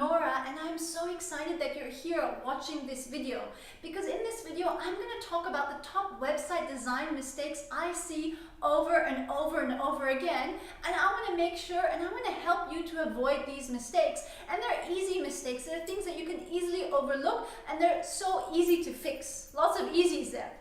Nora, and I'm so excited that you're here watching this video, because in this video I'm going to talk about the top website design mistakes I see over and over and over again, and I want to make sure and I want to help you to avoid these mistakes. And they're easy mistakes. They're things that you can easily overlook, and they're so easy to fix. Lots of easies there.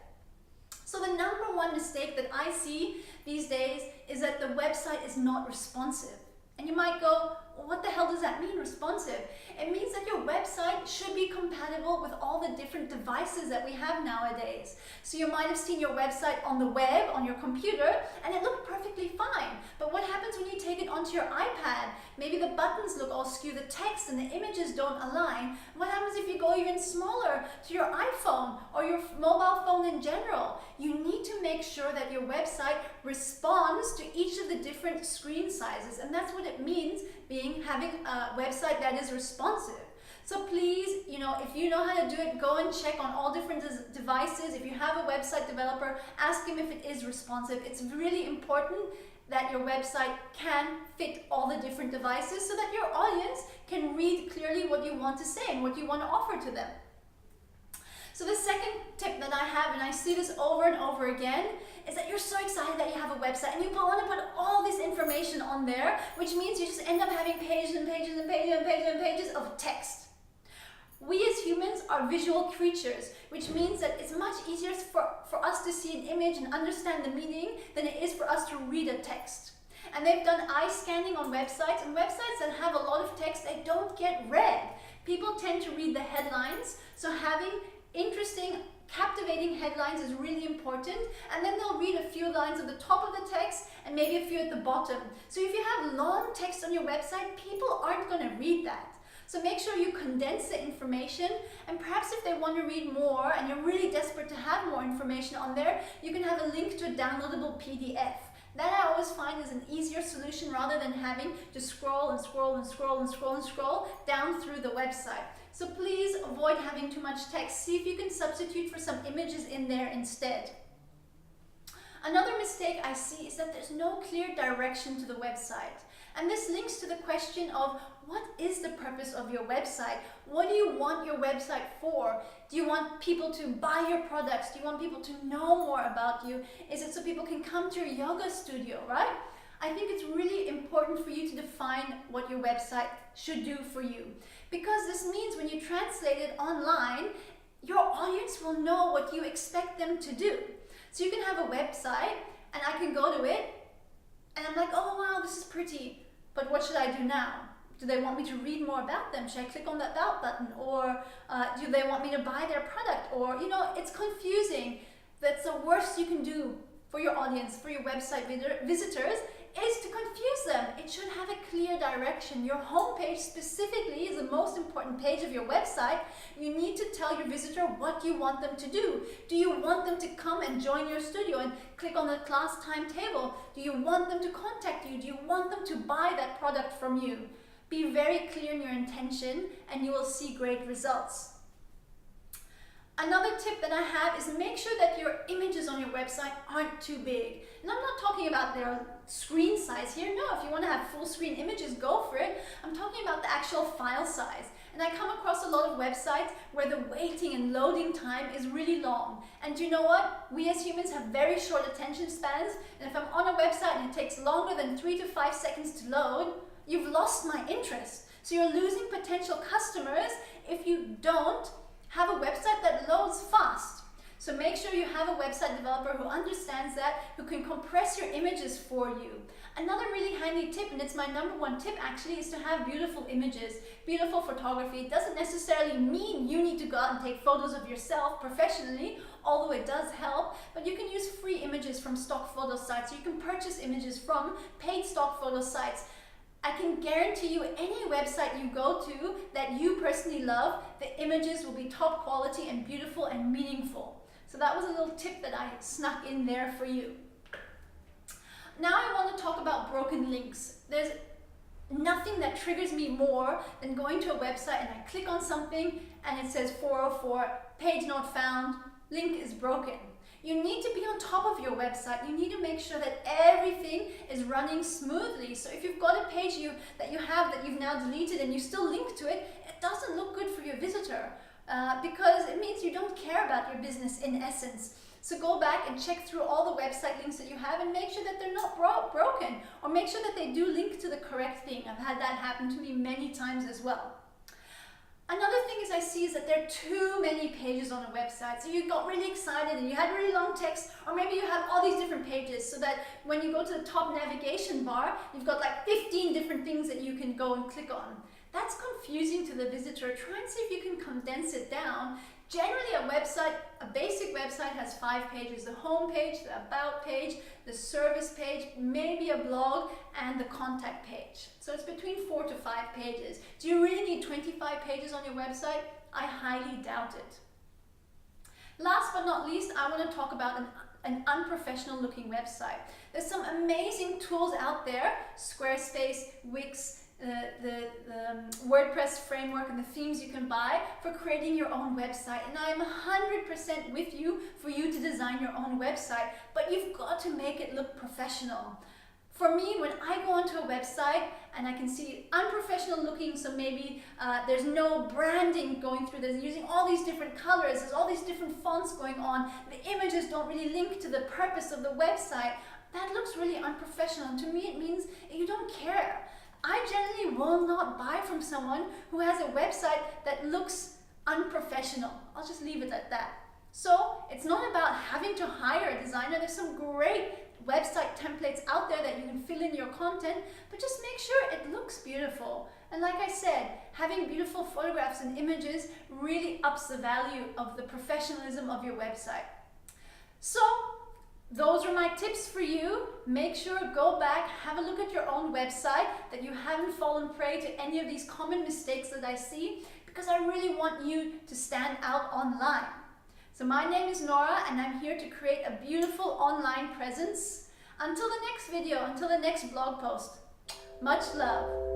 So the number one mistake that I see these days is that the website is not responsive. And you might go, well, what the hell does that mean, responsive? It means that your website should be compatible with all the different devices that we have nowadays. So you might have seen your website on the web, on your computer, and it looked perfectly fine. But what happens when you take it onto your iPad? Maybe the buttons look all skewed, the text and the images don't align. What happens if you go even smaller to your iPhone or your mobile phone in general? You need to make sure that your website responds to each of the different screen sizes, and that's what it means having a website that is responsive. So please, if you know how to do it, go and check on all different devices. If you have a website developer, ask him if it is responsive. It's really important that your website can fit all the different devices so that your audience can read clearly what you want to say and what you want to offer to them. So the second tip that I have, and I see this over and over again, is that you're so excited that you have a website and you want to put all this information on there, which means you just end up having pages and pages and pages and pages and pages of text. We as humans are visual creatures, which means that it's much easier for us to see an image and understand the meaning than it is for us to read a text. And they've done eye scanning on websites, and websites that have a lot of text, they don't get read. People tend to read the headlines, so having interesting, captivating headlines is really important, and then they'll read a few lines at the top of the text and maybe a few at the bottom. So if you have long text on your website, people aren't going to read that. So make sure you condense the information, and perhaps if they want to read more and you're really desperate to have more information on there, you can have a link to a downloadable PDF. That I always find is an easier solution rather than having to scroll and scroll and scroll and scroll and scroll down through the website. So please avoid having too much text. See if you can substitute for some images in there instead. Another mistake I see is that there's no clear direction to the website. And this links to the question of, what is the purpose of your website? What do you want your website for? Do you want people to buy your products? Do you want people to know more about you? Is it so people can come to your yoga studio, right? I think it's really important for you to define what your website should do for you, because this means when you translate it online, your audience will know what you expect them to do. So you can have a website and I can go to it and I'm like, oh wow, this is pretty, but what should I do now? Do they want me to read more about them? Should I click on that about button? Or do they want me to buy their product? Or, it's confusing. That's the worst you can do for your audience, for your website visitors, is to confuse them. It should have a clear direction. Your homepage specifically is the most important page of your website. You need to tell your visitor what you want them to do. Do you want them to come and join your studio and click on the class timetable? Do you want them to contact you? Do you want them to buy that product from you? Be very clear in your intention and you will see great results. Another tip that I have is make sure that your images on your website aren't too big. And I'm not talking about their screen size here. No, if you want to have full screen images, go for it. I'm talking about the actual file size. And I come across a lot of websites where the waiting and loading time is really long. And you know what? We as humans have very short attention spans. And if I'm on a website and it takes longer than 3 to 5 seconds to load, you've lost my interest. So you're losing potential customers if you don't have a website that loads fast. So make sure you have a website developer who understands that, who can compress your images for you. Another really handy tip, and it's my number one tip actually, is to have beautiful images, beautiful photography. It doesn't necessarily mean you need to go out and take photos of yourself professionally, although it does help, but you can use free images from stock photo sites. You can purchase images from paid stock photo sites. I can guarantee you any website you go to that you personally love, the images will be top quality and beautiful and meaningful. So that was a little tip that I snuck in there for you. Now I want to talk about broken links. There's nothing that triggers me more than going to a website and I click on something and it says 404, page not found, link is broken. You need to be on top of your website. You need to make sure that everything is running smoothly. So if you've got a page that you've now deleted and you still link to it, it doesn't look good for your visitor because it means you don't care about your business in essence. So go back and check through all the website links that you have and make sure that they're not broken, or make sure that they do link to the correct thing. I've had that happen to me many times as well. Another thing I see is that there are too many pages on a website. So you got really excited and you had really long text, or maybe you have all these different pages so that when you go to the top navigation bar, you've got like 15 different things that you can go and click on. That's confusing to the visitor. Try and see if you can condense it down. Generally, a basic website has 5 pages: the home page, the about page, the service page, maybe a blog, and the contact page. So it's between 4 to 5 pages. Do you really need 25 pages on your website? I highly doubt it. Last but not least, I want to talk about an unprofessional looking website. There's some amazing tools out there: Squarespace, Wix, the WordPress framework, and the themes you can buy for creating your own website. And I'm 100% with you for you to design your own website, but you've got to make it look professional. For me, when I go onto a website and I can see unprofessional looking, so maybe there's no branding going through, there's using all these different colors, there's all these different fonts going on, the images don't really link to the purpose of the website, that looks really unprofessional. And to me, it means you don't care. I generally will not buy from someone who has a website that looks unprofessional. I'll just leave it at that. So it's not about having to hire a designer. There's some great website templates out there that you can fill in your content, but just make sure it looks beautiful. And like I said, having beautiful photographs and images really ups the value of the professionalism of your website. So those are my tips for you. Make sure, go back, have a look at your own website, that you haven't fallen prey to any of these common mistakes that I see, because I really want you to stand out online. So my name is Nora, and I'm here to create a beautiful online presence. Until the next video, until the next blog post, much love.